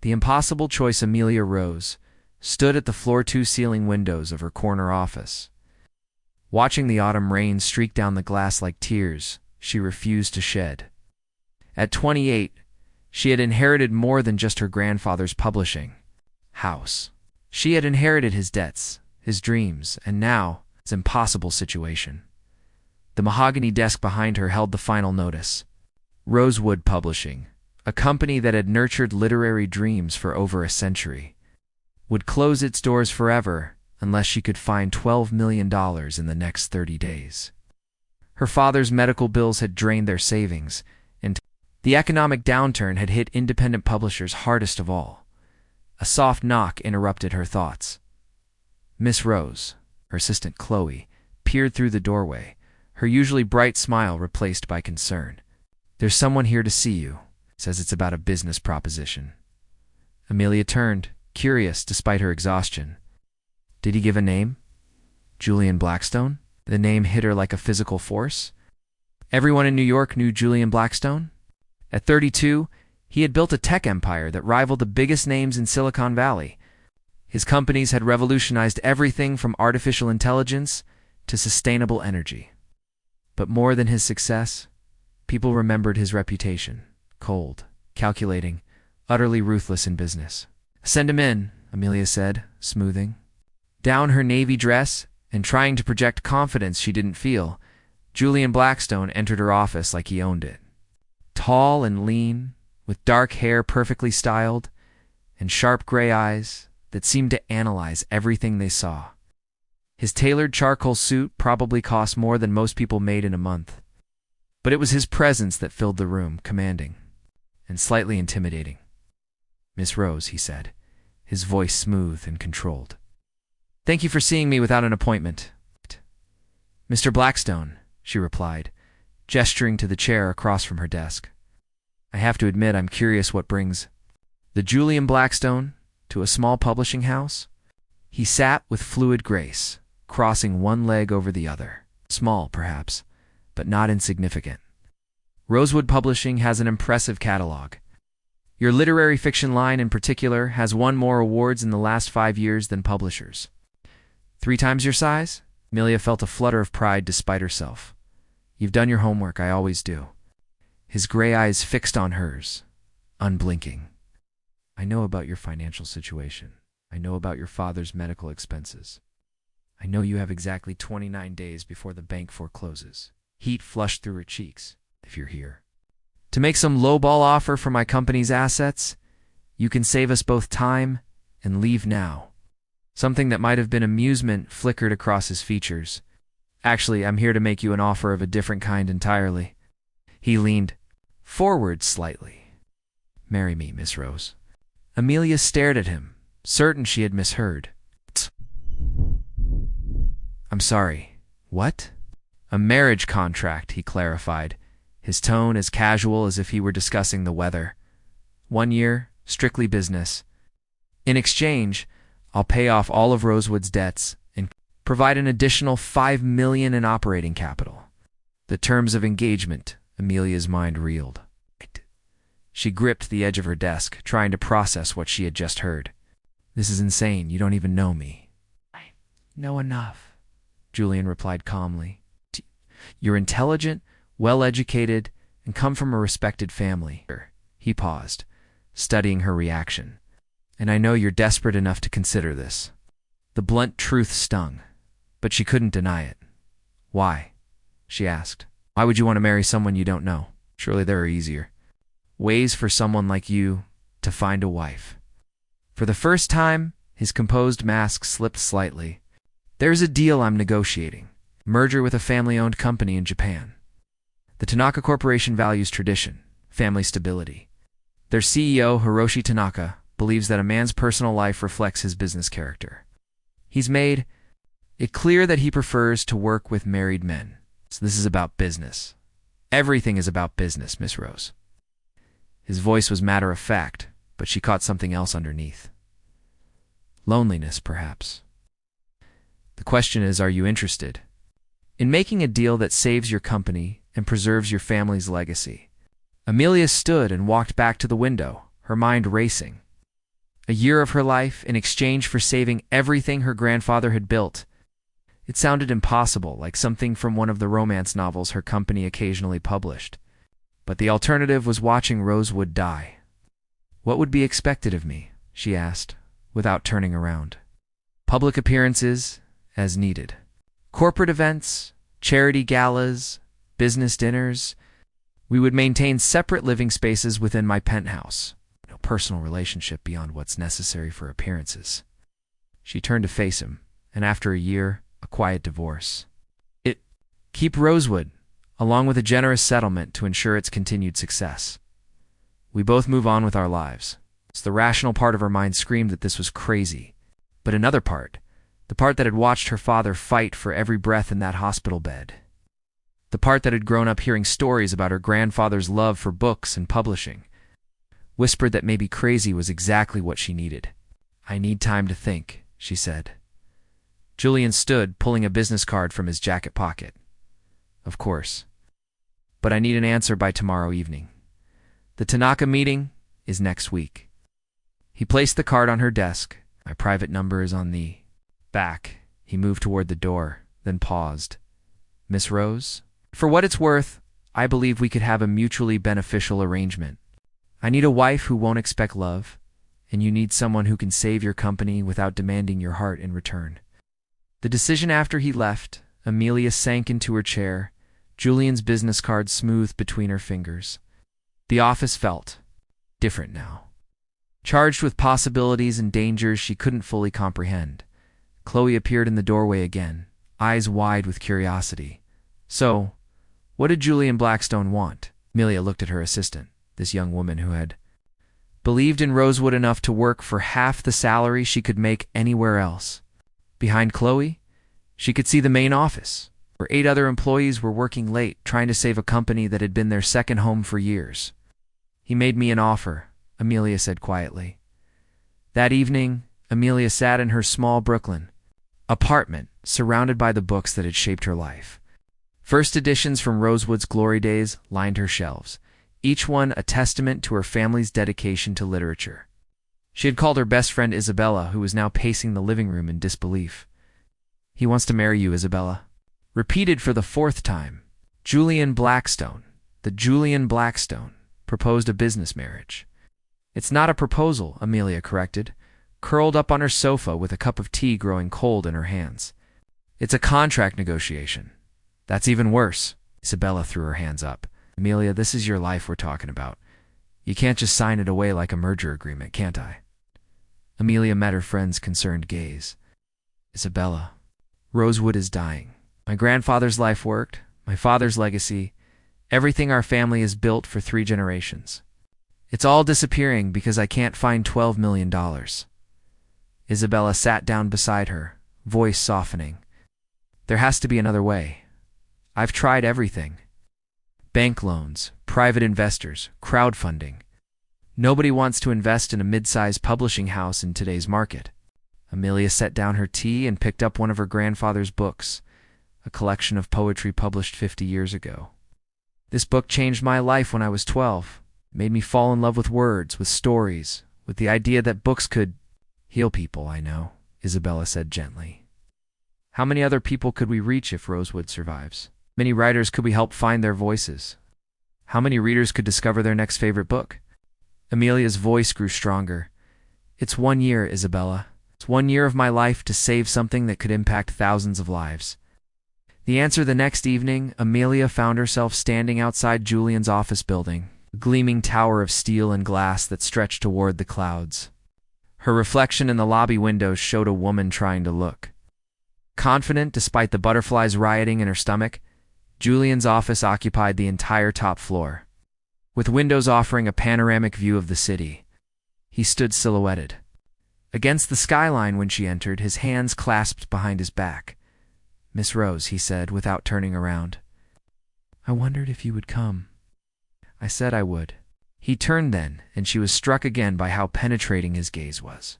The impossible choice. Amelia rose, stood at the floor-to-ceiling windows of her corner office. Watching the autumn rain streak down the glass like tears, she refused to shed. At 28, she had inherited more than just her grandfather's publishing house. She had inherited his debts, his dreams, and now his impossible situation. The mahogany desk behind her held the final notice. Rosewood Publishing, a company that had nurtured literary dreams for over a century, would close its doors forever unless she could find $12 million in the next 30 days. Her father's medical bills had drained their savings, and the economic downturn had hit independent publishers hardest of all. A soft knock interrupted her thoughts. Miss Rose, her assistant Chloe, peered through the doorway, her usually bright smile replaced by concern. "There's someone here to see you. Says it's about a business proposition." Amelia turned, curious despite her exhaustion. Did he give a name? Julian Blackstone? The name hit her like a physical force. Everyone in New York knew Julian Blackstone. At 32, he had built a tech empire that rivaled the biggest names in Silicon Valley. His companies had revolutionized everything from artificial intelligence to sustainable energy. But more than his success, people remembered his reputation. Cold, calculating, utterly ruthless in business. "Send him in," Amelia said, smoothing down her navy dress and trying to project confidence she didn't feel. Julian Blackstone entered her office like he owned it. Tall and lean, with dark hair perfectly styled, and sharp gray eyes that seemed to analyze everything they saw. His tailored charcoal suit probably cost more than most people made in a month. But it was his presence that filled the room, commanding and slightly intimidating. "Miss Rose," he said, his voice smooth and controlled. "Thank you for seeing me without an appointment." "Mr. Blackstone," she replied, gesturing to the chair across from her desk. "I have to admit I'm curious what brings the Julian Blackstone to a small publishing house." He sat with fluid grace, crossing one leg over the other. Small, perhaps, but not insignificant. Rosewood Publishing has an impressive catalog. Your literary fiction line in particular has won more awards in the last 5 years than publishers. 3 times your size? Amelia felt a flutter of pride despite herself. "You've done your homework, I always do." His gray eyes fixed on hers, unblinking. "I know about your financial situation. I know about your father's medical expenses. I know you have exactly 29 days before the bank forecloses." Heat flushed through her cheeks. "If you're here to make some lowball offer for my company's assets, you can save us both time and leave now." Something that might have been amusement flickered across his features. "Actually, I'm here to make you an offer of a different kind entirely." He leaned forward slightly. "Marry me, Miss Rose." Amelia stared at him, certain she had misheard. "I'm sorry. What?" "A marriage contract," he clarified, his tone as casual as if he were discussing the weather. 1 year, strictly business. In exchange, I'll pay off all of Rosewood's debts and provide an additional $5 million in operating capital. The terms of engagement, Amelia's mind reeled. She gripped the edge of her desk, trying to process what she had just heard. "This is insane. You don't even know me." "I know enough," Julian replied calmly. "You're intelligent, well-educated, and come from a respected family." He paused, studying her reaction. "And I know you're desperate enough to consider this." The blunt truth stung, but she couldn't deny it. "Why?" she asked. "Why would you want to marry someone you don't know? Surely there are easier ways for someone like you to find a wife." For the first time, his composed mask slipped slightly. "There's a deal I'm negotiating. Merger with a family-owned company in Japan. The Tanaka Corporation values tradition, family stability. Their CEO, Hiroshi Tanaka, believes that a man's personal life reflects his business character. He's made it clear that he prefers to work with married men. So this is about business. Everything is about business, Miss Rose." His voice was matter-of-fact, but she caught something else underneath. Loneliness, perhaps. "The question is, are you interested in making a deal that saves your company and preserves your family's legacy?" Amelia stood and walked back to the window, her mind racing. A year of her life in exchange for saving everything her grandfather had built. It sounded impossible, like something from one of the romance novels her company occasionally published. But the alternative was watching Rosewood die. What would be expected of me? She asked, without turning around. Public appearances, as needed. Corporate events, charity galas, business dinners. We would maintain separate living spaces within my penthouse. No personal relationship beyond what's necessary for appearances. She turned to face him, and after a year, a quiet divorce. Keep Rosewood, along with a generous settlement to ensure its continued success. We both move on with our lives. So the rational part of her mind screamed that this was crazy. But another part, the part that had watched her father fight for every breath in that hospital bed. The part that had grown up hearing stories about her grandfather's love for books and publishing, whispered that maybe crazy was exactly what she needed. I need time to think, she said. Julian stood, pulling a business card from his jacket pocket. Of course. But I need an answer by tomorrow evening. The Tanaka meeting is next week. He placed the card on her desk. My private number is on the back. He moved toward the door, then paused. Miss Rose? For what it's worth, I believe we could have a mutually beneficial arrangement. I need a wife who won't expect love, and you need someone who can save your company without demanding your heart in return. The decision after he left, Amelia sank into her chair, Julian's business card smoothed between her fingers. The office felt different now, charged with possibilities and dangers she couldn't fully comprehend. Chloe appeared in the doorway again, eyes wide with curiosity. So, what did Julian Blackstone want? Amelia looked at her assistant, this young woman who had believed in Rosewood enough to work for half the salary she could make anywhere else. Behind Chloe, she could see the main office, where 8 other employees were working late, trying to save a company that had been their second home for years. He made me an offer, Amelia said quietly. That evening, Amelia sat in her small Brooklyn apartment, surrounded by the books that had shaped her life. First editions from Rosewood's glory days lined her shelves, each one a testament to her family's dedication to literature. She had called her best friend Isabella, who was now pacing the living room in disbelief. He wants to marry you, Isabella. Repeated for the 4th time. Julian Blackstone, the Julian Blackstone, proposed a business marriage. It's not a proposal, Amelia corrected, curled up on her sofa with a cup of tea growing cold in her hands. It's a contract negotiation. That's even worse. Isabella threw her hands up. Amelia, this is your life we're talking about. You can't just sign it away like a merger agreement, can't I? Amelia met her friend's concerned gaze. Isabella, Rosewood is dying. My grandfather's life worked, my father's legacy, everything our family has built for 3 generations. It's all disappearing because I can't find $12 million. Isabella sat down beside her, voice softening. There has to be another way. I've tried everything. Bank loans, private investors, crowdfunding. Nobody wants to invest in a mid-sized publishing house in today's market. Amelia set down her tea and picked up one of her grandfather's books, a collection of poetry published 50 years ago. This book changed my life when I was 12. It made me fall in love with words, with stories, with the idea that books could heal people, I know, Isabella said gently. How many other people could we reach if Rosewood survives? Many writers could we help find their voices? How many readers could discover their next favorite book? Amelia's voice grew stronger. It's 1 year, Isabella. It's 1 year of my life to save something that could impact thousands of lives. The answer the next evening, Amelia found herself standing outside Julian's office building, a gleaming tower of steel and glass that stretched toward the clouds. Her reflection in the lobby windows showed a woman trying to look confident despite the butterflies rioting in her stomach. Julian's office occupied the entire top floor, with windows offering a panoramic view of the city. He stood silhouetted against the skyline when she entered, his hands clasped behind his back. Miss Rose, he said, without turning around. I wondered if you would come. I said I would. He turned then, and she was struck again by how penetrating his gaze was.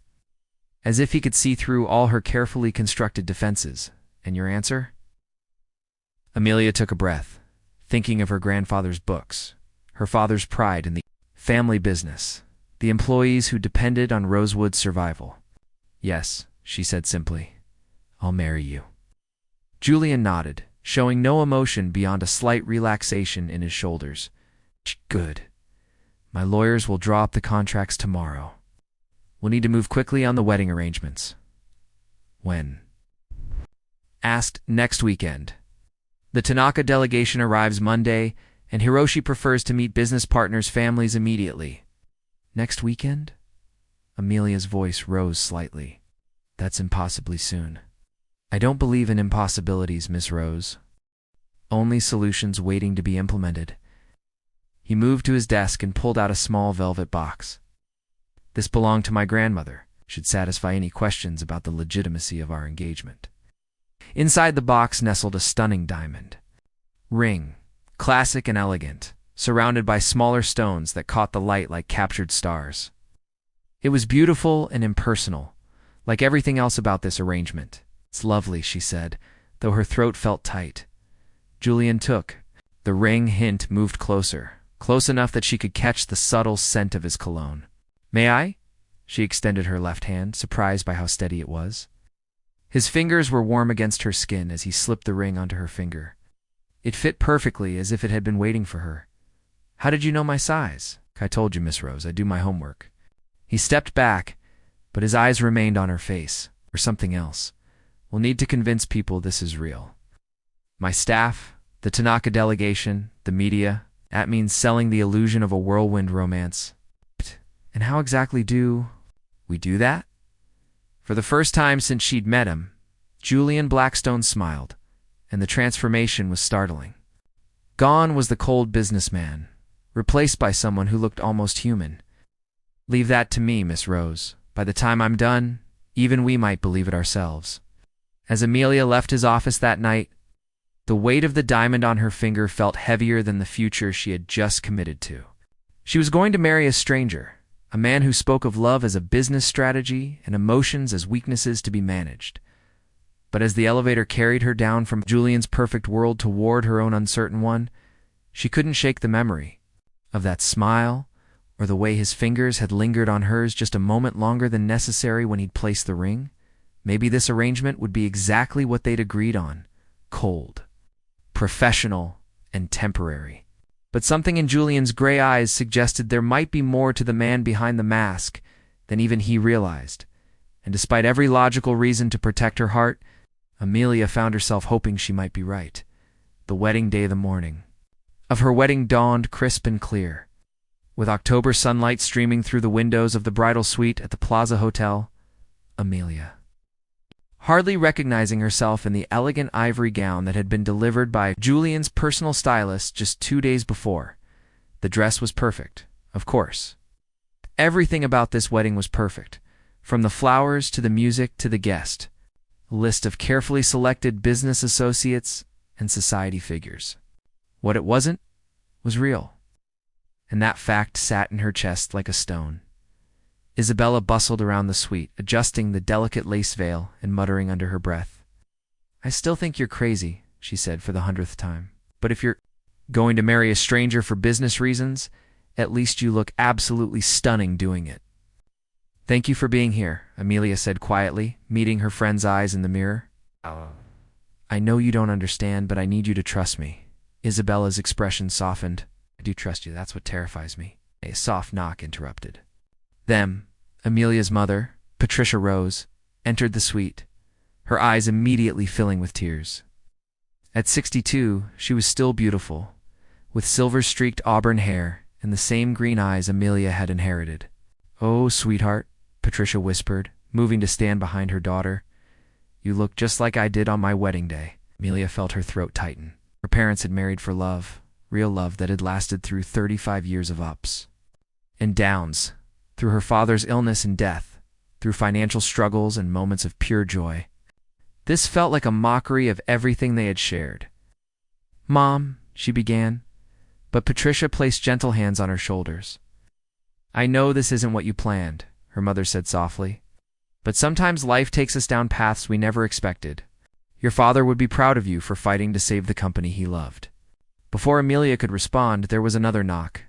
As if he could see through all her carefully constructed defenses. And your answer? Amelia took a breath, thinking of her grandfather's books, her father's pride in the family business, the employees who depended on Rosewood's survival. "Yes," she said simply. "I'll marry you." Julian nodded, showing no emotion beyond a slight relaxation in his shoulders. "Good. My lawyers will draw up the contracts tomorrow. We'll need to move quickly on the wedding arrangements." "When?" "Asked next weekend. The Tanaka delegation arrives Monday, and Hiroshi prefers to meet business partners' families immediately." "Next weekend?" Amelia's voice rose slightly. "That's impossibly soon." "I don't believe in impossibilities, Miss Rose. Only solutions waiting to be implemented." He moved to his desk and pulled out a small velvet box. "This belonged to my grandmother. Should satisfy any questions about the legitimacy of our engagement." Inside the box nestled a stunning diamond ring, classic and elegant, surrounded by smaller stones that caught the light like captured stars. It was beautiful and impersonal, like everything else about this arrangement. "It's lovely," she said, though her throat felt tight. Julian took. The ring hint moved closer, close enough that she could catch the subtle scent of his cologne. "May I?" She extended her left hand, surprised by how steady it was. His fingers were warm against her skin as he slipped the ring onto her finger. It fit perfectly, as if it had been waiting for her. "How did you know my size?" "I told you, Miss Rose, I do my homework." He stepped back, but his eyes remained on her face, or something else. "We'll need to convince people this is real. My staff, the Tanaka delegation, the media. That means selling the illusion of a whirlwind romance." "And how exactly do we do that?" For the first time since she'd met him, Julian Blackstone smiled, and the transformation was startling. Gone was the cold businessman, replaced by someone who looked almost human. "Leave that to me, Miss Rose. By the time I'm done, even we might believe it ourselves." As Amelia left his office that night, the weight of the diamond on her finger felt heavier than the future she had just committed to. She was going to marry a stranger, a man who spoke of love as a business strategy and emotions as weaknesses to be managed. But as the elevator carried her down from Julian's perfect world toward her own uncertain one, she couldn't shake the memory of that smile, or the way his fingers had lingered on hers just a moment longer than necessary when he'd placed the ring. Maybe this arrangement would be exactly what they'd agreed on: cold, professional, and temporary. But something in Julian's gray eyes suggested there might be more to the man behind the mask than even he realized. And despite every logical reason to protect her heart, Amelia found herself hoping she might be right. The wedding day, the morning of her wedding, dawned crisp and clear, with October sunlight streaming through the windows of the bridal suite at the Plaza Hotel. Amelia, hardly recognizing herself in the elegant ivory gown that had been delivered by Julian's personal stylist just 2 days before. The dress was perfect, of course. Everything about this wedding was perfect, from the flowers to the music to the guest. A list of carefully selected business associates and society figures. What it wasn't was real, and that fact sat in her chest like a stone. Isabella bustled around the suite, adjusting the delicate lace veil and muttering under her breath. "I still think you're crazy," she said for the 100th time. "But if you're going to marry a stranger for business reasons, at least you look absolutely stunning doing it." "Thank you for being here," Amelia said quietly, meeting her friend's eyes in the mirror. "I know you don't understand, but I need you to trust me." Isabella's expression softened. "I do trust you, that's what terrifies me." A soft knock interrupted. Them, Amelia's mother, Patricia Rose, entered the suite, her eyes immediately filling with tears. At 62, she was still beautiful, with silver-streaked auburn hair and the same green eyes Amelia had inherited. "Oh, sweetheart," Patricia whispered, moving to stand behind her daughter. "You look just like I did on my wedding day." Amelia felt her throat tighten. Her parents had married for love, real love that had lasted through 35 years of ups and downs, through her father's illness and death, through financial struggles and moments of pure joy. This felt like a mockery of everything they had shared. "Mom," she began, but Patricia placed gentle hands on her shoulders. "I know this isn't what you planned," her mother said softly, "but sometimes life takes us down paths we never expected. Your father would be proud of you for fighting to save the company he loved." Before Amelia could respond, there was another knock,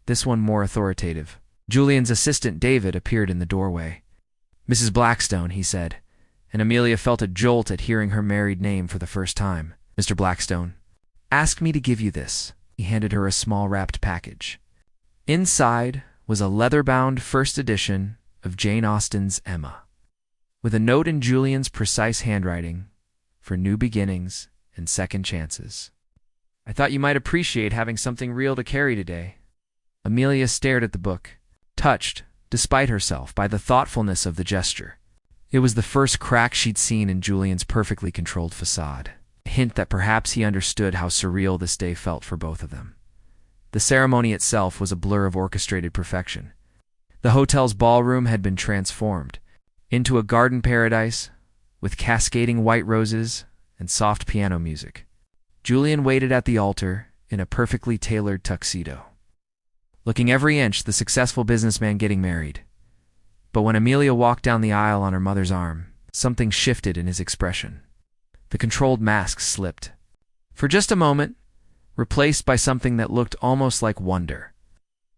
this one more authoritative. Julian's assistant David appeared in the doorway. "Mrs. Blackstone," he said, and Amelia felt a jolt at hearing her married name for the first time. "Mr. Blackstone asked me to give you this." He handed her a small wrapped package. Inside was a leather-bound first edition of Jane Austen's Emma, with a note in Julian's precise handwriting for new beginnings and second chances. "I thought you might appreciate having something real to carry today." Amelia stared at the book, touched, despite herself, by the thoughtfulness of the gesture. It was the first crack she'd seen in Julian's perfectly controlled facade, a hint that perhaps he understood how surreal this day felt for both of them. The ceremony itself was a blur of orchestrated perfection. The hotel's ballroom had been transformed into a garden paradise with cascading white roses and soft piano music. Julian waited at the altar in a perfectly tailored tuxedo, looking every inch the successful businessman getting married. But when Amelia walked down the aisle on her mother's arm, something shifted in his expression. The controlled mask slipped, for just a moment, replaced by something that looked almost like wonder.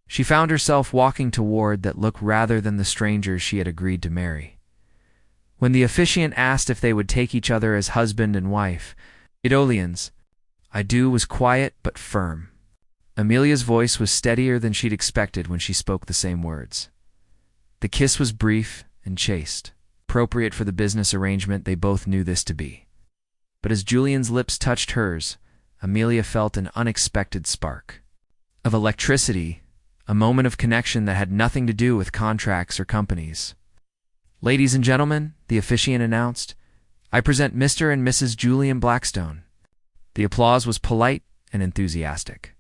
She found herself walking toward that look rather than the stranger she had agreed to marry. When the officiant asked if they would take each other as husband and wife, Idolian's "I do" was quiet but firm. Amelia's voice was steadier than she'd expected when she spoke the same words. The kiss was brief and chaste, appropriate for the business arrangement they both knew this to be. But as Julian's lips touched hers, Amelia felt an unexpected spark of electricity, a moment of connection that had nothing to do with contracts or companies. "Ladies and gentlemen," the officiant announced, "I present Mr. and Mrs. Julian Blackstone." The applause was polite and enthusiastic,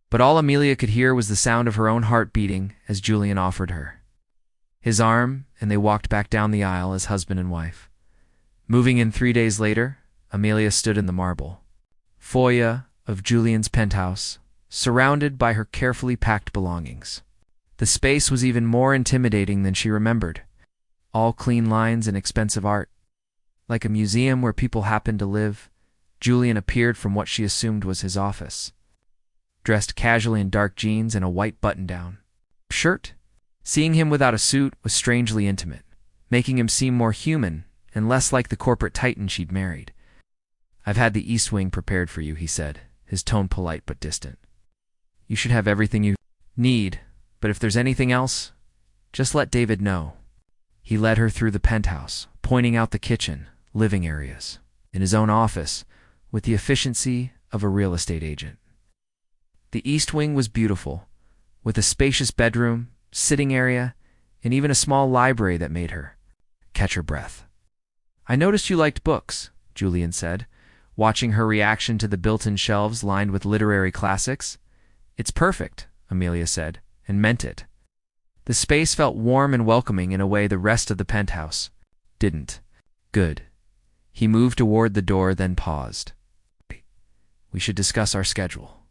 but all Amelia could hear was the sound of her own heart beating as Julian offered her his arm, and they walked back down the aisle as husband and wife. Moving in 3 days later, Amelia stood in the marble foyer of Julian's penthouse, surrounded by her carefully packed belongings. The space was even more intimidating than she remembered. All clean lines and expensive art. Like a museum where people happened to live, Julian appeared from what she assumed was his office, dressed casually in dark jeans and a white button-down shirt. Seeing him without a suit was strangely intimate, making him seem more human and less like the corporate titan she'd married. "I've had the East Wing prepared for you," he said, his tone polite but distant. "You should have everything you need, but if there's anything else, just let David know." He led her through the penthouse, pointing out the kitchen, living areas, and his own office, with the efficiency of a real estate agent. The East Wing was beautiful, with a spacious bedroom, sitting area, and even a small library that made her catch her breath. "I noticed you liked books," Julian said, watching her reaction to the built-in shelves lined with literary classics. "It's perfect," Amelia said, and meant it. The space felt warm and welcoming in a way the rest of the penthouse didn't. "Good." He moved toward the door, then paused. "We should discuss our schedule.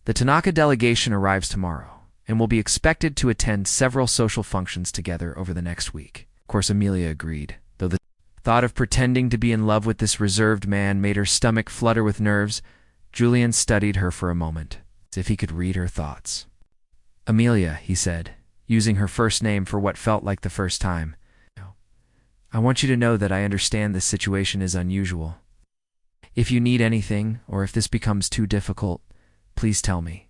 The Tanaka delegation arrives tomorrow and will be expected to attend several social functions together over the next week." Of course, Amelia agreed, though the thought of pretending to be in love with this reserved man made her stomach flutter with nerves. Julian studied her for a moment, as if he could read her thoughts. "Amelia," he said, using her first name for what felt like the first time, "I want you to know that I understand this situation is unusual. If you need anything, or if this becomes too difficult, please tell me."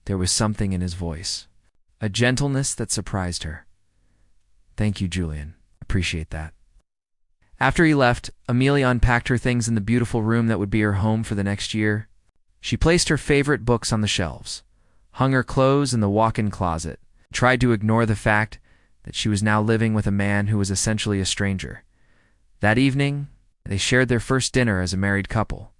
There was something in his voice, a gentleness that surprised her. "Thank you, Julian. Appreciate that." After he left, Amelia unpacked her things in the beautiful room that would be her home for the next year. She placed her favorite books on the shelves, hung her clothes in the walk-in closet, tried to ignore the fact that she was now living with a man who was essentially a stranger. That evening, they shared their first dinner as a married couple.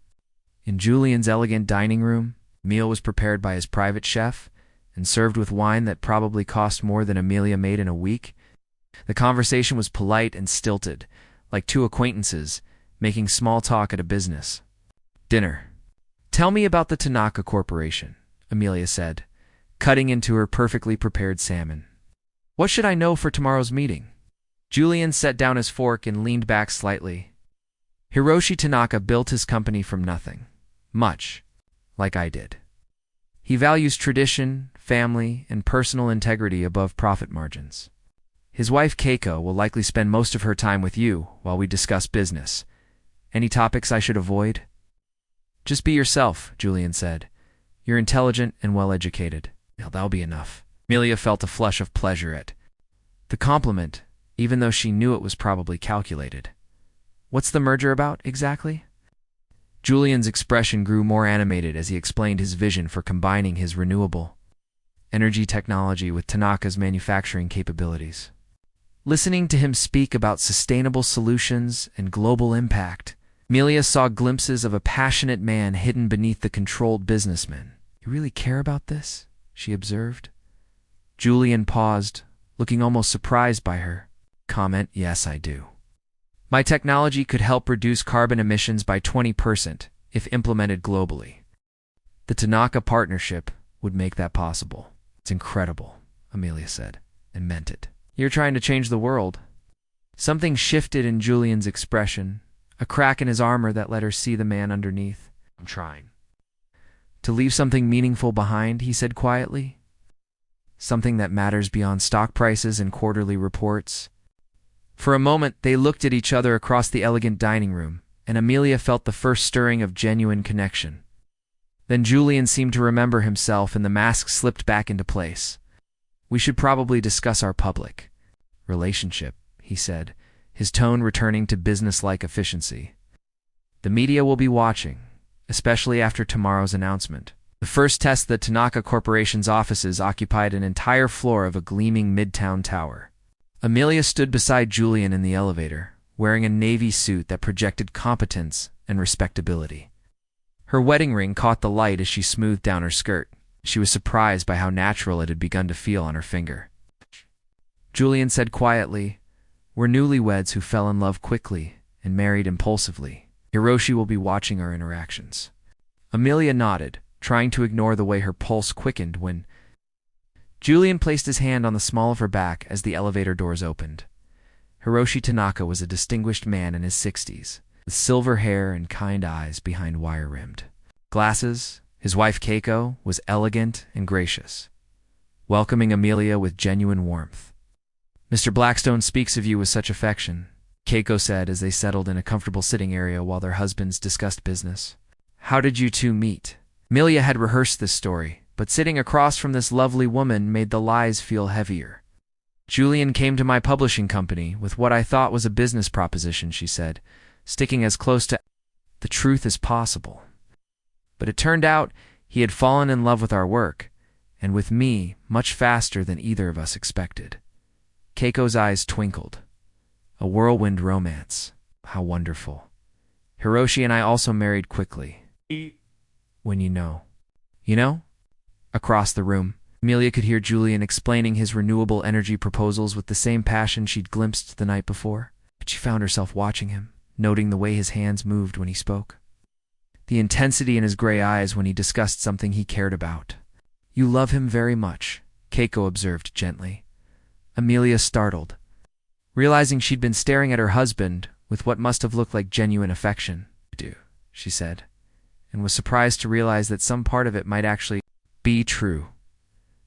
In Julian's elegant dining room, the meal was prepared by his private chef and served with wine that probably cost more than Amelia made in a week. The conversation was polite and stilted, like two acquaintances making small talk at a business dinner. "Tell me about the Tanaka Corporation," Amelia said, cutting into her perfectly prepared salmon. "What should I know for tomorrow's meeting?" Julian set down his fork and leaned back slightly. "Hiroshi Tanaka built his company from nothing, much like I did. He values tradition, family, and personal integrity above profit margins. His wife Keiko will likely spend most of her time with you while we discuss business. Any topics I should avoid? Just be yourself, Julian said. You're intelligent and well-educated. That'll be enough. Amelia felt a flush of pleasure at the compliment, even though she knew it was probably calculated. What's the merger about, exactly? Julian's expression grew more animated as he explained his vision for combining his renewable energy technology with Tanaka's manufacturing capabilities. Listening to him speak about sustainable solutions and global impact, Amelia saw glimpses of a passionate man hidden beneath the controlled businessman. You really care about this? She observed. Julian paused, looking almost surprised by her comment. Yes, I do. My technology could help reduce carbon emissions by 20% if implemented globally. The Tanaka partnership would make that possible. It's incredible, Amelia said, and meant it. You're trying to change the world. Something shifted in Julian's expression, a crack in his armor that let her see the man underneath. I'm trying. To leave something meaningful behind, he said quietly. Something that matters beyond stock prices and quarterly reports. For a moment, they looked at each other across the elegant dining room, and Amelia felt the first stirring of genuine connection. Then Julian seemed to remember himself, and the mask slipped back into place. We should probably discuss our public relationship, he said, his tone returning to business-like efficiency. The media will be watching, especially after tomorrow's announcement. The first test, the Tanaka Corporation's offices occupied an entire floor of a gleaming midtown tower. Amelia stood beside Julian in the elevator, wearing a navy suit that projected competence and respectability. Her wedding ring caught the light as she smoothed down her skirt. She was surprised by how natural it had begun to feel on her finger. Julian said quietly, We're newlyweds who fell in love quickly and married impulsively. Hiroshi will be watching our interactions. Amelia nodded, trying to ignore the way her pulse quickened when Julian placed his hand on the small of her back as the elevator doors opened. Hiroshi Tanaka was a distinguished man in his 60s, with silver hair and kind eyes behind wire-rimmed glasses. His wife Keiko was elegant and gracious, welcoming Amelia with genuine warmth. Mr. Blackstone speaks of you with such affection, Keiko said as they settled in a comfortable sitting area while their husbands discussed business. How did you two meet? Amelia had rehearsed this story, but sitting across from this lovely woman made the lies feel heavier. Julian came to my publishing company with what I thought was a business proposition, she said, sticking as close to the truth as possible. But it turned out he had fallen in love with our work, and with me much faster than either of us expected. Keiko's eyes twinkled. A whirlwind romance. How wonderful. Hiroshi and I also married quickly. When you know. You know? Across the room, Amelia could hear Julian explaining his renewable energy proposals with the same passion she'd glimpsed the night before. But she found herself watching him, noting the way his hands moved when he spoke. The intensity in his gray eyes when he discussed something he cared about. You love him very much, Keiko observed gently. Amelia startled, realizing she'd been staring at her husband with what must have looked like genuine affection. I do, she said, and was surprised to realize that some part of it might actually be true.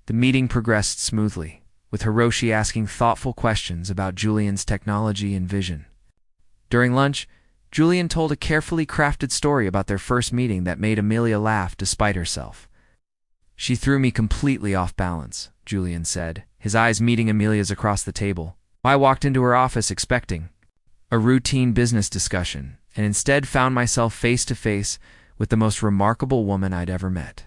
The meeting progressed smoothly, with Hiroshi asking thoughtful questions about Julian's technology and vision. During lunch, Julian told a carefully crafted story about their first meeting that made Amelia laugh despite herself. She threw me completely off balance, Julian said, his eyes meeting Amelia's across the table. I walked into her office expecting a routine business discussion, and instead found myself face to face with the most remarkable woman I'd ever met.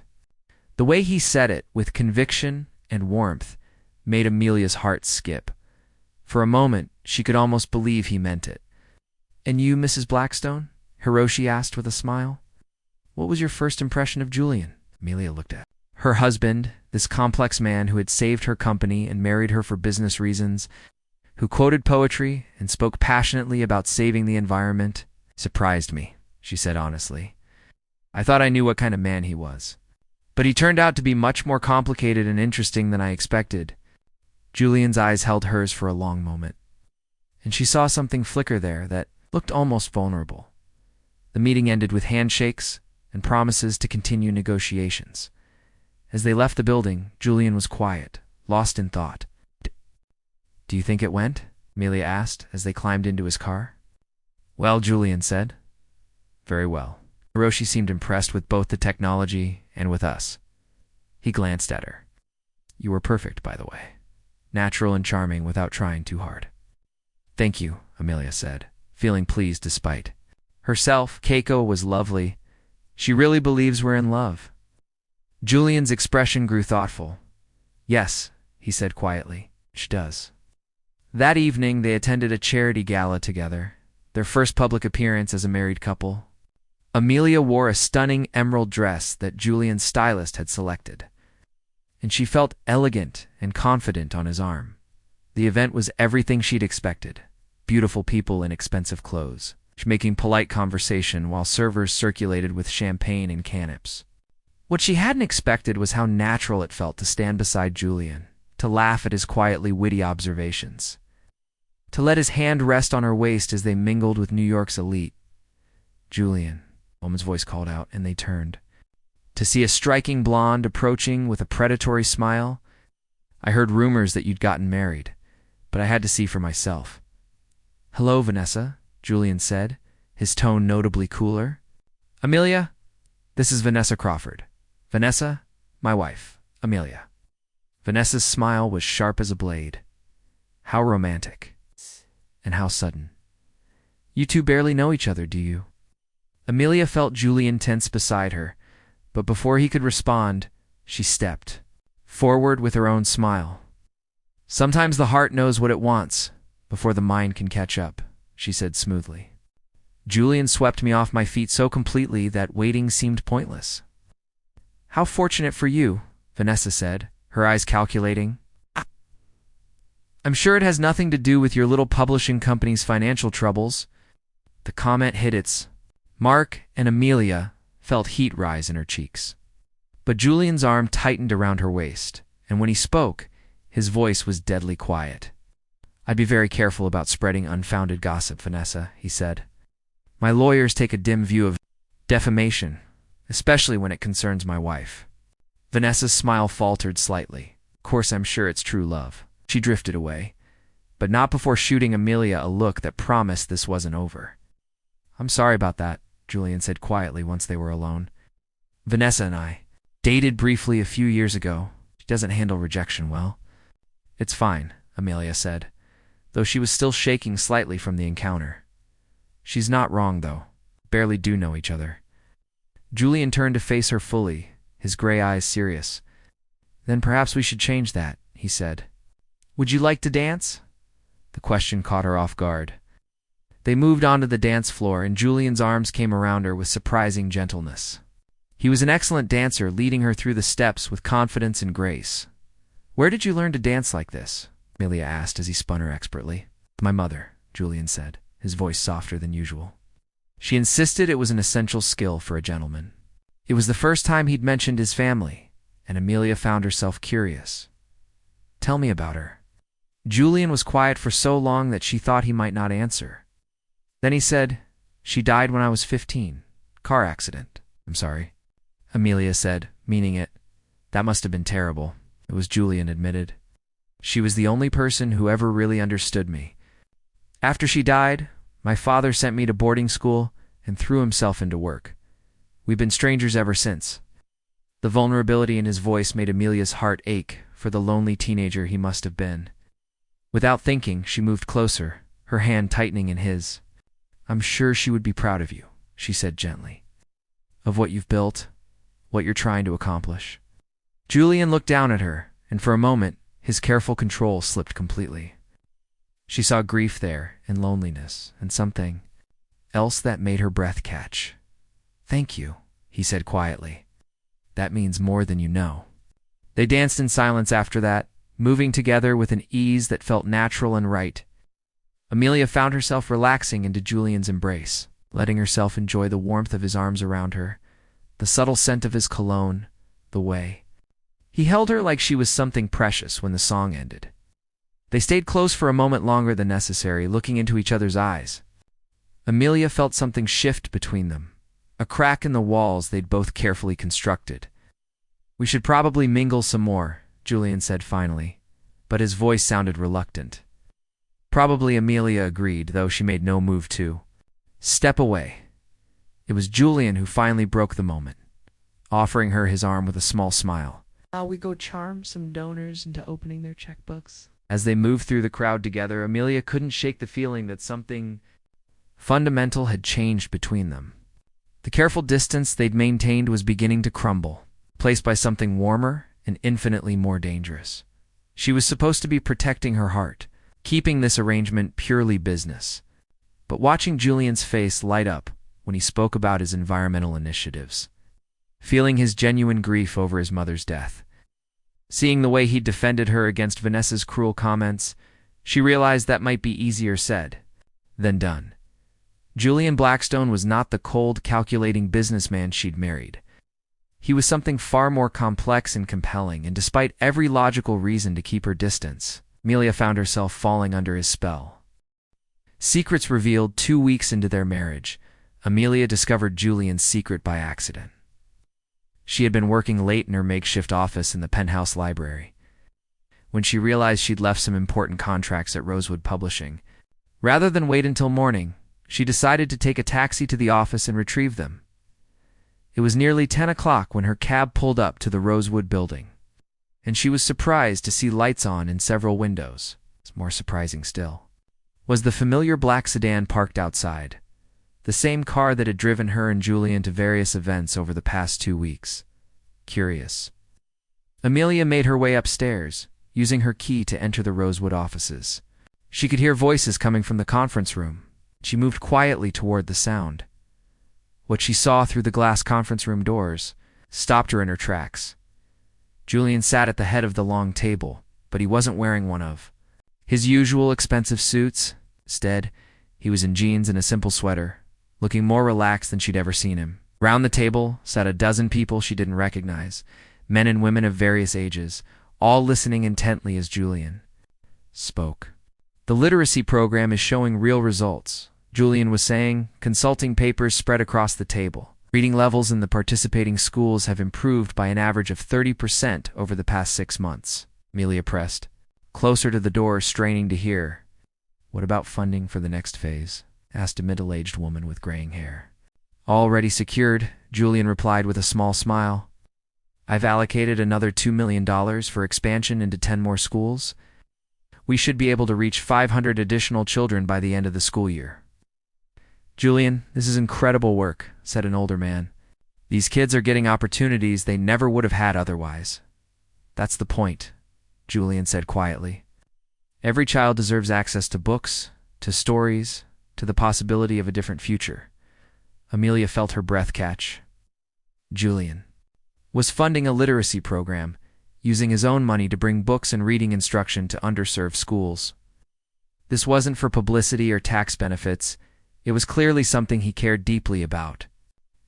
The way he said it, with conviction and warmth, made Amelia's heart skip. For a moment, she could almost believe he meant it. And you, Mrs. Blackstone? Hiroshi asked with a smile. What was your first impression of Julian? Amelia looked at her husband, this complex man who had saved her company and married her for business reasons, who quoted poetry and spoke passionately about saving the environment. Surprised me, she said honestly. I thought I knew what kind of man he was. But he turned out to be much more complicated and interesting than I expected. Julian's eyes held hers for a long moment, and she saw something flicker there that looked almost vulnerable. The meeting ended with handshakes and promises to continue negotiations. As they left the building, Julian was quiet, lost in thought. Do you think it went? Amelia asked as they climbed into his car. Well, Julian said. Very well. Hiroshi seemed impressed with both the technology and with us. He glanced at her. You were perfect, by the way. Natural and charming without trying too hard. Thank you, Amelia said, feeling pleased despite herself. Keiko was lovely. She really believes we're in love. Julian's expression grew thoughtful. Yes, he said quietly. She does. That evening, they attended a charity gala together, their first public appearance as a married couple. Amelia wore a stunning emerald dress that Julian's stylist had selected, and she felt elegant and confident on his arm. The event was everything she'd expected. Beautiful people in expensive clothes, making polite conversation while servers circulated with champagne and canaps. What she hadn't expected was how natural it felt to stand beside Julian, to laugh at his quietly witty observations, to let his hand rest on her waist as they mingled with New York's elite. Julian, a woman's voice called out, and they turned. To see a striking blonde approaching with a predatory smile. I heard rumors that you'd gotten married, but I had to see for myself. Hello, Vanessa, Julian said, his tone notably cooler. Amelia, this is Vanessa Crawford. Vanessa, my wife, Amelia. Vanessa's smile was sharp as a blade. How romantic. And how sudden. You two barely know each other, do you? Amelia felt Julian tense beside her, but before he could respond, she stepped forward with her own smile. Sometimes the heart knows what it wants before the mind can catch up, she said smoothly. Julian swept me off my feet so completely that waiting seemed pointless. How fortunate for you, Vanessa said, her eyes calculating. I'm sure it has nothing to do with your little publishing company's financial troubles. The comment hit its mark, and Amelia felt heat rise in her cheeks. But Julian's arm tightened around her waist, and when he spoke, his voice was deadly quiet. I'd be very careful about spreading unfounded gossip, Vanessa, he said. My lawyers take a dim view of defamation, especially when it concerns my wife. Vanessa's smile faltered slightly. Of course, I'm sure it's true love. She drifted away, but not before shooting Amelia a look that promised this wasn't over. I'm sorry about that, Julian said quietly once they were alone. Vanessa and I dated briefly a few years ago. She doesn't handle rejection well. It's fine, Amelia said, though she was still shaking slightly from the encounter. She's not wrong, though. Barely do know each other. Julian turned to face her fully, his gray eyes serious. Then perhaps we should change that, he said. Would you like to dance? The question caught her off guard. They moved onto the dance floor, and Julian's arms came around her with surprising gentleness. He was an excellent dancer, leading her through the steps with confidence and grace. Where did you learn to dance like this? Amelia asked as he spun her expertly. My mother, Julian said, his voice softer than usual. She insisted it was an essential skill for a gentleman. It was the first time he'd mentioned his family, and Amelia found herself curious. Tell me about her. Julian was quiet for so long that she thought he might not answer. Then he said, She died when I was 15. Car accident. I'm sorry. Amelia said, meaning it. That must have been terrible. It was, Julian admitted. She was the only person who ever really understood me. After she died, my father sent me to boarding school and threw himself into work. We've been strangers ever since. The vulnerability in his voice made Amelia's heart ache for the lonely teenager he must have been. Without thinking, she moved closer, her hand tightening in his. I'm sure she would be proud of you, she said gently. Of what you've built, what you're trying to accomplish. Julian looked down at her, and for a moment, his careful control slipped completely. She saw grief there, and loneliness, and something else that made her breath catch. Thank you, he said quietly. That means more than you know. They danced in silence after that, moving together with an ease that felt natural and right. Amelia found herself relaxing into Julian's embrace, letting herself enjoy the warmth of his arms around her, the subtle scent of his cologne, the way he held her like she was something precious when the song ended. They stayed close for a moment longer than necessary, looking into each other's eyes. Amelia felt something shift between them, a crack in the walls they'd both carefully constructed. We should probably mingle some more, Julian said finally, but his voice sounded reluctant. Probably Amelia agreed, though she made no move to step away. It was Julian who finally broke the moment, offering her his arm with a small smile. Shall we go charm some donors into opening their checkbooks? As they moved through the crowd together, Amelia couldn't shake the feeling that something fundamental had changed between them. The careful distance they'd maintained was beginning to crumble, replaced by something warmer and infinitely more dangerous. She was supposed to be protecting her heart, keeping this arrangement purely business. But watching Julian's face light up when he spoke about his environmental initiatives, feeling his genuine grief over his mother's death, seeing the way he defended her against Vanessa's cruel comments, she realized that might be easier said than done. Julian Blackstone was not the cold, calculating businessman she'd married. He was something far more complex and compelling, and despite every logical reason to keep her distance, Amelia found herself falling under his spell. Secrets revealed 2 weeks into their marriage, Amelia discovered Julian's secret by accident. She had been working late in her makeshift office in the penthouse library. When she realized she'd left some important contracts at Rosewood Publishing, rather than wait until morning, she decided to take a taxi to the office and retrieve them. It was nearly 10 o'clock when her cab pulled up to the Rosewood building, and she was surprised to see lights on in several windows. More surprising still was the familiar black sedan parked outside, the same car that had driven her and Julian to various events over the past 2 weeks. Curious. Amelia made her way upstairs, using her key to enter the Rosewood offices. She could hear voices coming from the conference room. She moved quietly toward the sound. What she saw through the glass conference room doors stopped her in her tracks. Julian sat at the head of the long table, but he wasn't wearing one of his usual expensive suits. Instead, he was in jeans and a simple sweater, looking more relaxed than she'd ever seen him. Round the table sat a dozen people she didn't recognize, men and women of various ages, all listening intently as Julian spoke. The literacy program is showing real results, Julian was saying, consulting papers spread across the table. Reading levels in the participating schools have improved by an average of 30% over the past 6 months. Amelia pressed closer to the door, straining to hear. What about funding for the next phase? Asked a middle-aged woman with graying hair. Already secured, Julian replied with a small smile. I've allocated another $2 million for expansion into 10 more schools. We should be able to reach 500 additional children by the end of the school year. Julian, this is incredible work, said an older man. These kids are getting opportunities they never would have had otherwise. That's the point, Julian said quietly. Every child deserves access to books, to stories, to the possibility of a different future. Amelia felt her breath catch. Julian was funding a literacy program, using his own money to bring books and reading instruction to underserved schools. This wasn't for publicity or tax benefits. It was clearly something he cared deeply about.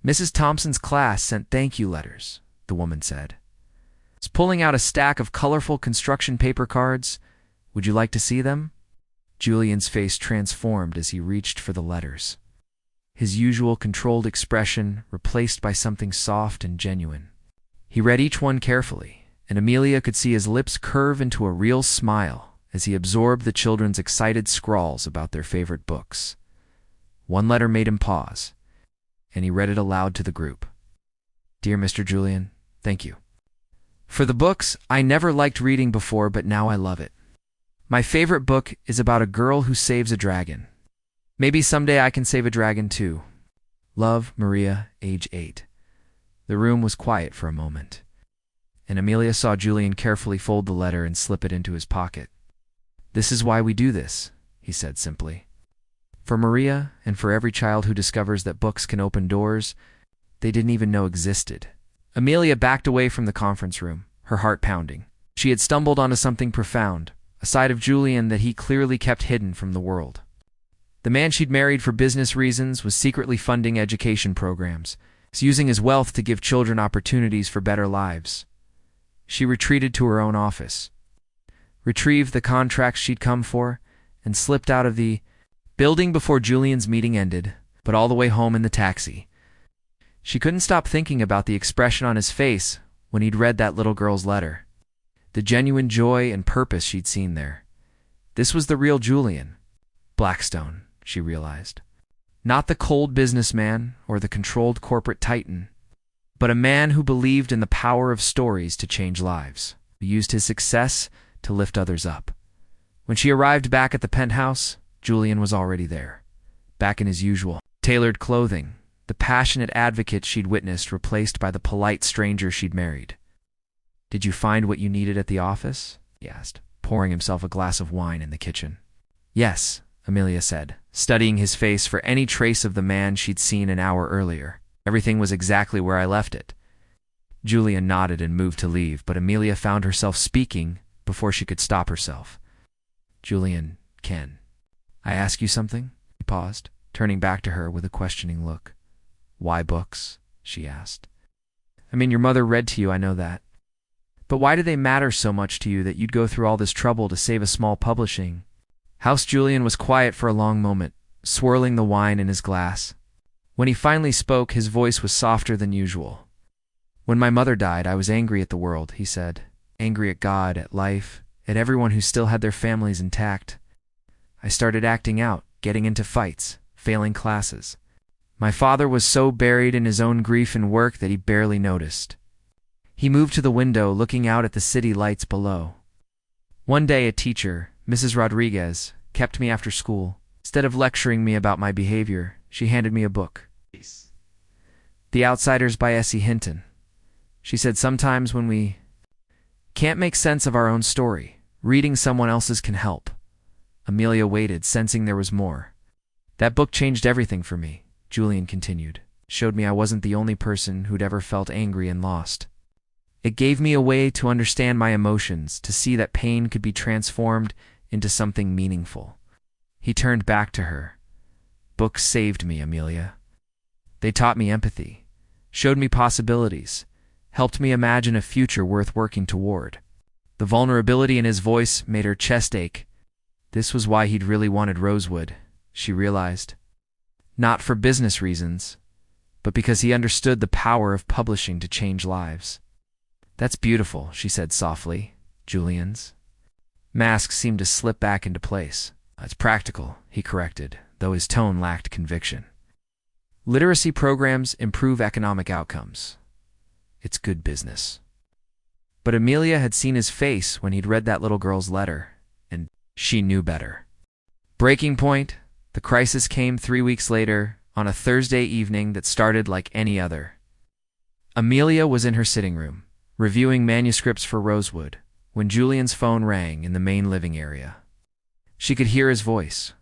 Mrs. Thompson's class sent thank you letters, the woman said. It's pulling out a stack of colorful construction paper cards. Would you like to see them? Julian's face transformed as he reached for the letters. His usual controlled expression replaced by something soft and genuine. He read each one carefully, and Amelia could see his lips curve into a real smile as he absorbed the children's excited scrawls about their favorite books. One letter made him pause, and he read it aloud to the group. Dear Mr. Julian, thank you. For the books, I never liked reading before, but now I love it. My favorite book is about a girl who saves a dragon. Maybe someday I can save a dragon too. Love, Maria, age 8. The room was quiet for a moment, and Amelia saw Julian carefully fold the letter and slip it into his pocket. This is why we do this, he said simply. For Maria, and for every child who discovers that books can open doors they didn't even know existed. Amelia backed away from the conference room, her heart pounding. She had stumbled onto something profound, a side of Julian that he clearly kept hidden from the world. The man she'd married for business reasons was secretly funding education programs, using his wealth to give children opportunities for better lives. She retreated to her own office, retrieved the contracts she'd come for, and slipped out of the building before Julian's meeting ended, but all the way home in the taxi. She couldn't stop thinking about the expression on his face when he'd read that little girl's letter. The genuine joy and purpose she'd seen there. This was the real Julian. Blackstone, she realized. Not the cold businessman or the controlled corporate titan, but a man who believed in the power of stories to change lives, who used his success to lift others up. When she arrived back at the penthouse, Julian was already there, back in his usual tailored clothing, the passionate advocate she'd witnessed replaced by the polite stranger she'd married. "Did you find what you needed at the office?" he asked, pouring himself a glass of wine in the kitchen. "Yes," Amelia said, studying his face for any trace of the man she'd seen an hour earlier. "Everything was exactly where I left it." Julian nodded and moved to leave, but Amelia found herself speaking before she could stop herself. "Julian, can I ask you something?" He paused, turning back to her with a questioning look. "Why books?" she asked. "I mean, your mother read to you, I know that. But why do they matter so much to you that you'd go through all this trouble to save a small publishing?" House Julian was quiet for a long moment, swirling the wine in his glass. When he finally spoke, his voice was softer than usual. "When my mother died, I was angry at the world," he said. "Angry at God, at life, at everyone who still had their families intact. I started acting out, getting into fights, failing classes. My father was so buried in his own grief and work that he barely noticed." He moved to the window, looking out at the city lights below. "One day a teacher, Mrs. Rodriguez, kept me after school. Instead of lecturing me about my behavior, she handed me a book. The Outsiders by Essie Hinton. She said sometimes when we can't make sense of our own story, reading someone else's can help." Amelia waited, sensing there was more. "That book changed everything for me," Julian continued. "Showed me I wasn't the only person who'd ever felt angry and lost. It gave me a way to understand my emotions, to see that pain could be transformed into something meaningful." He turned back to her. "Books saved me, Amelia. They taught me empathy, showed me possibilities, helped me imagine a future worth working toward." The vulnerability in his voice made her chest ache. This was why he'd really wanted Rosewood, she realized. Not for business reasons, but because he understood the power of publishing to change lives. "That's beautiful," she said softly. "Julian's mask seemed to slip back into place. It's practical," he corrected, though his tone lacked conviction. "Literacy programs improve economic outcomes. It's good business." But Amelia had seen his face when he'd read that little girl's letter, and she knew better. Breaking point. The crisis came 3 weeks later, on a Thursday evening that started like any other. Amelia was in her sitting room, reviewing manuscripts for Rosewood, when Julian's phone rang in the main living area. She could hear his voice,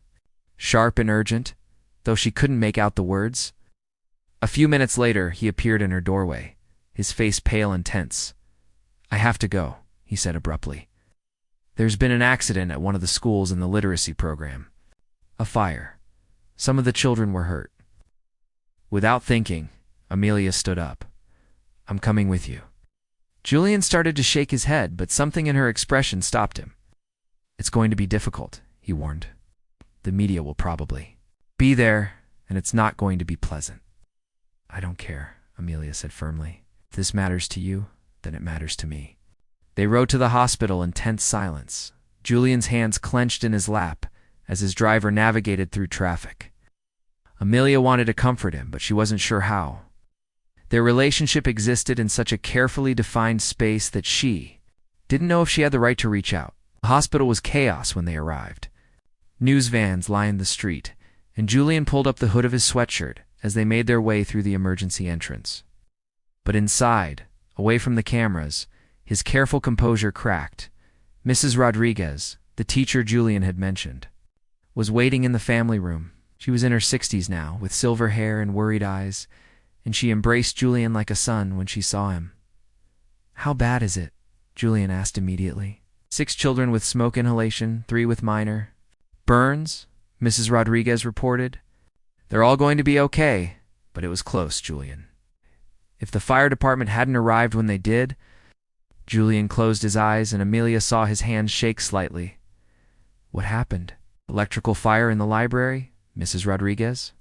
sharp and urgent, though she couldn't make out the words. A few minutes later, he appeared in her doorway, his face pale and tense. "I have to go," he said abruptly. "There's been an accident at one of the schools in the literacy program. A fire. Some of the children were hurt." Without thinking, Amelia stood up. "I'm coming with you." Julian started to shake his head, but something in her expression stopped him. "It's going to be difficult," he warned. "The media will probably be there, and it's not going to be pleasant." "I don't care," Amelia said firmly. "If this matters to you, then it matters to me." They rode to the hospital in tense silence, Julian's hands clenched in his lap as his driver navigated through traffic. Amelia wanted to comfort him, but she wasn't sure how. Their relationship existed in such a carefully defined space that she didn't know if she had the right to reach out. The hospital was chaos when they arrived. News vans lined the street, and Julian pulled up the hood of his sweatshirt as they made their way through the emergency entrance. But inside, away from the cameras, his careful composure cracked. Mrs. Rodriguez, the teacher Julian had mentioned, was waiting in the family room. She was in her 60s now, with silver hair and worried eyes, and she embraced Julian like a son when she saw him. "How bad is it?" Julian asked immediately. 6 children with smoke inhalation, 3 with minor burns, Mrs. Rodriguez reported. "They're all going to be okay, but it was close, Julian. If the fire department hadn't arrived when they did..." Julian closed his eyes, and Amelia saw his hands shake slightly. "What happened? Electrical fire in the library?" Mrs. Rodriguez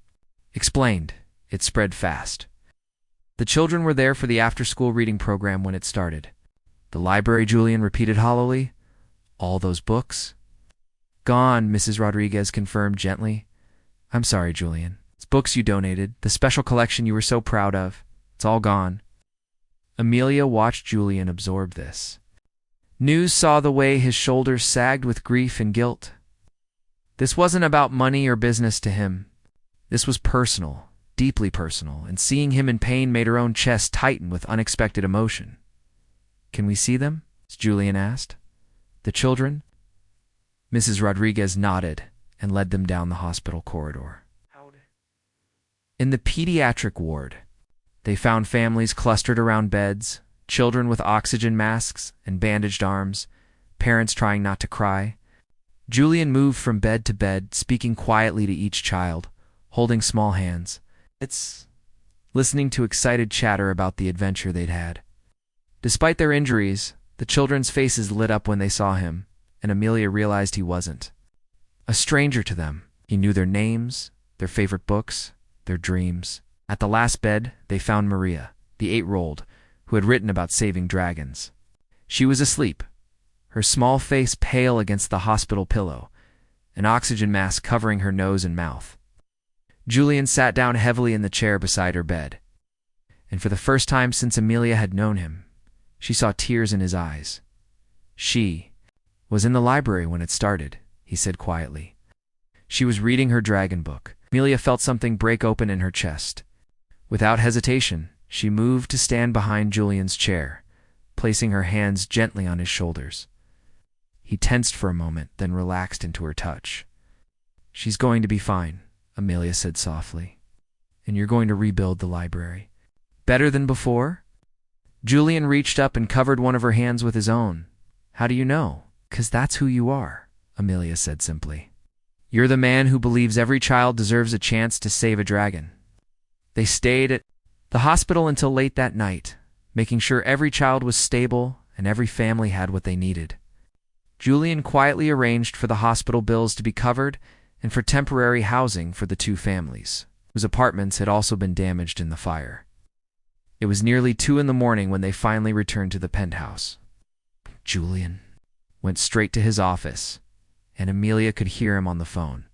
explained. "It spread fast. The children were there for the after-school reading program when it started. The library, Julian repeated hollowly. All those books? Gone, Mrs. Rodriguez confirmed gently. I'm sorry, Julian. It's books you donated, the special collection you were so proud of. It's all gone. Amelia watched Julian absorb this. News saw the way his shoulders sagged with grief and guilt. This wasn't about money or business to him. This was personal, deeply personal, and seeing him in pain made her own chest tighten with unexpected emotion. Can we see them? Julian asked. The children? Mrs. Rodriguez nodded and led them down the hospital corridor. In the pediatric ward, they found families clustered around beds, children with oxygen masks and bandaged arms, parents trying not to cry. Julian moved from bed to bed, speaking quietly to each child, holding small hands. Listening to excited chatter about the adventure they'd had. Despite their injuries, the children's faces lit up when they saw him, and Amelia realized he wasn't a stranger to them. He knew their names, their favorite books, their dreams. At the last bed, they found Maria, the 8-year-old, who had written about saving dragons. She was asleep, her small face pale against the hospital pillow, an oxygen mask covering her nose and mouth. Julian sat down heavily in the chair beside her bed, and for the first time since Amelia had known him, she saw tears in his eyes. She was in the library when it started, he said quietly. She was reading her dragon book. Amelia felt something break open in her chest. Without hesitation, she moved to stand behind Julian's chair, placing her hands gently on his shoulders. He tensed for a moment, then relaxed into her touch. She's going to be fine, Amelia said softly. And you're going to rebuild the library. Better than before? Julian reached up and covered one of her hands with his own. How do you know? 'Cause that's who you are, Amelia said simply. You're the man who believes every child deserves a chance to save a dragon. They stayed at the hospital until late that night, making sure every child was stable and every family had what they needed. Julian quietly arranged for the hospital bills to be covered and for temporary housing for the 2 families, whose apartments had also been damaged in the fire. It was nearly 2 a.m. when they finally returned to the penthouse. Julian went straight to his office, and Amelia could hear him on the phone,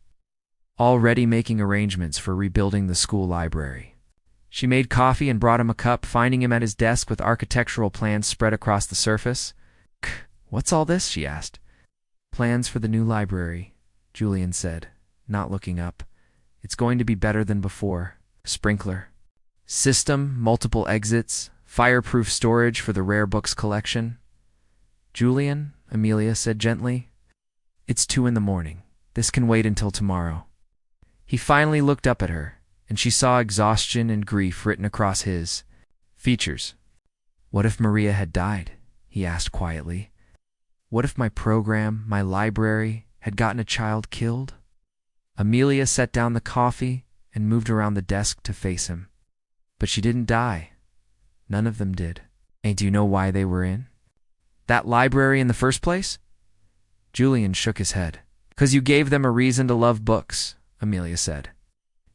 already making arrangements for rebuilding the school library. She made coffee and brought him a cup, finding him at his desk with architectural plans spread across the surface. What's all this? She asked. Plans for the new library, Julian said, not looking up. It's going to be better than before. Sprinkler system, multiple exits, fireproof storage for the rare books collection. Julian, Amelia said gently. It's 2 a.m. This can wait until tomorrow. He finally looked up at her, and she saw exhaustion and grief written across his features. What if Maria had died? He asked quietly. What if my program, my library, had gotten a child killed? Amelia set down the coffee and moved around the desk to face him. But she didn't die. None of them did. And do you know why they were in that library in the first place? Julian shook his head. 'Cause you gave them a reason to love books, Amelia said.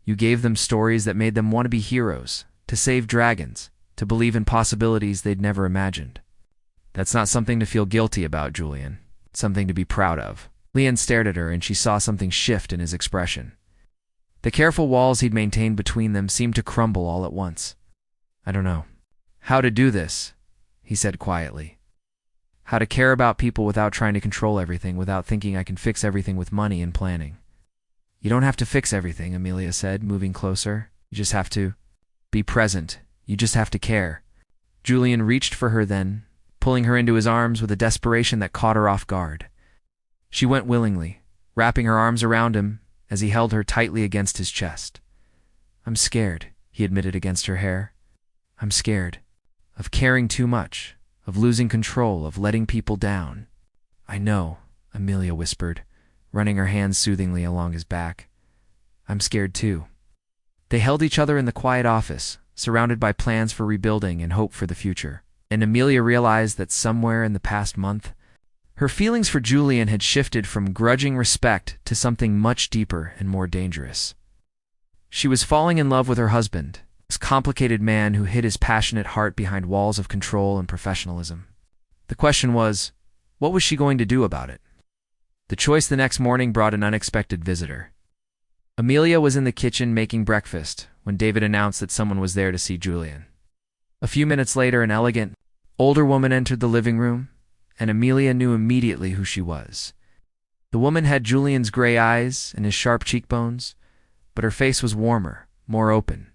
You gave them stories that made them want to be heroes, to save dragons, to believe in possibilities they'd never imagined. That's not something to feel guilty about, Julian. It's something to be proud of. Leon stared at her, and she saw something shift in his expression. The careful walls he'd maintained between them seemed to crumble all at once. I don't know how to do this, he said quietly. How to care about people without trying to control everything, without thinking I can fix everything with money and planning. You don't have to fix everything, Amelia said, moving closer. You just have to be present. You just have to care. Julian reached for her then, pulling her into his arms with a desperation that caught her off guard. She went willingly, wrapping her arms around him as he held her tightly against his chest. I'm scared, he admitted against her hair. I'm scared of caring too much, of losing control, of letting people down. I know, Amelia whispered, running her hands soothingly along his back. I'm scared too. They held each other in the quiet office, surrounded by plans for rebuilding and hope for the future. And Amelia realized that somewhere in the past month, her feelings for Julian had shifted from grudging respect to something much deeper and more dangerous. She was falling in love with her husband, This complicated man who hid his passionate heart behind walls of control and professionalism. The question was, what was she going to do about it? The choice the next morning brought an unexpected visitor. Amelia was in the kitchen making breakfast when David announced that someone was there to see Julian. A few minutes later, an elegant, older woman entered the living room, and Amelia knew immediately who she was. The woman had Julian's gray eyes and his sharp cheekbones, but her face was warmer, more open.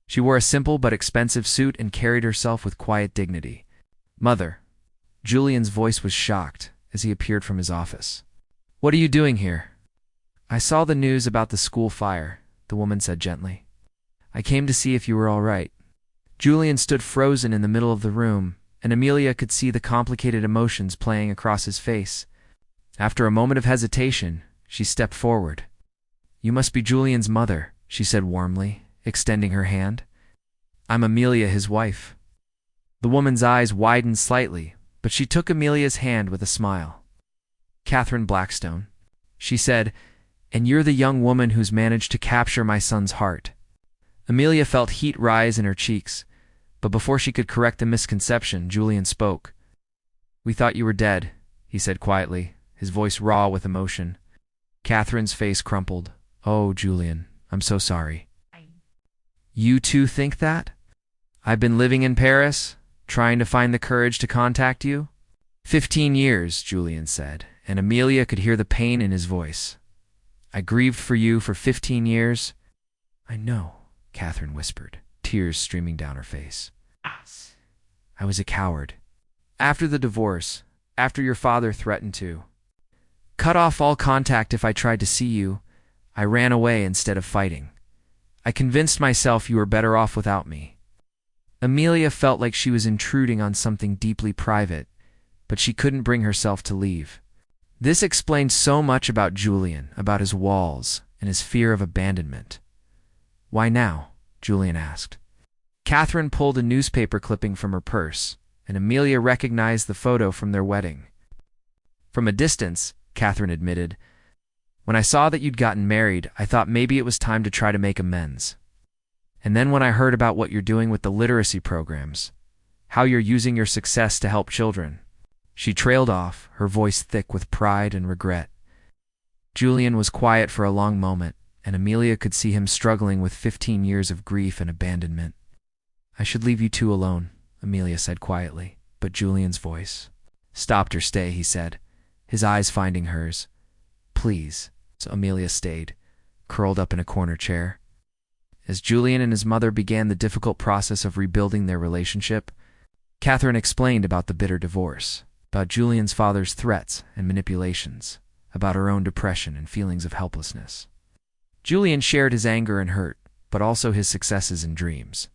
She wore a simple but expensive suit and carried herself with quiet dignity. "Mother." Julian's voice was shocked as he appeared from his office. "What are you doing here?" "I saw the news about the school fire," the woman said gently. "I came to see if you were all right." Julian stood frozen in the middle of the room, and Amelia could see the complicated emotions playing across his face. After a moment of hesitation, she stepped forward. "You must be Julian's mother," she said warmly, extending her hand. "I'm Amelia, his wife." The woman's eyes widened slightly, but she took Amelia's hand with a smile. "Catherine Blackstone," she said, "and you're the young woman who's managed to capture my son's heart." Amelia felt heat rise in her cheeks, but before she could correct the misconception, Julian spoke. "We thought you were dead," he said quietly, his voice raw with emotion. Catherine's face crumpled. "Oh, Julian, I'm so sorry." "You too think that? I've been living in Paris, trying to find the courage to contact you?" 15 years, Julian said, and Amelia could hear the pain in his voice. "I grieved for you for 15 years." "I know," Catherine whispered, tears streaming down her face. "I was a coward. After the divorce, after your father threatened to cut off all contact if I tried to see you, I ran away instead of fighting. I convinced myself you were better off without me." Amelia felt like she was intruding on something deeply private, but she couldn't bring herself to leave. This explained so much about Julian, about his walls, and his fear of abandonment. "Why now?" Julian asked. Catherine pulled a newspaper clipping from her purse, and Amelia recognized the photo from their wedding. "From a distance," Catherine admitted, "when I saw that you'd gotten married, I thought maybe it was time to try to make amends. And then when I heard about what you're doing with the literacy programs, how you're using your success to help children." She trailed off, her voice thick with pride and regret. Julian was quiet for a long moment, and Amelia could see him struggling with 15 years of grief and abandonment. "I should leave you two alone," Amelia said quietly, but Julian's voice stopped her. "Stay," he said, his eyes finding hers. "Please." So Amelia stayed, curled up in a corner chair. As Julian and his mother began the difficult process of rebuilding their relationship, Catherine explained about the bitter divorce, about Julian's father's threats and manipulations, about her own depression and feelings of helplessness. Julian shared his anger and hurt, but also his successes and dreams.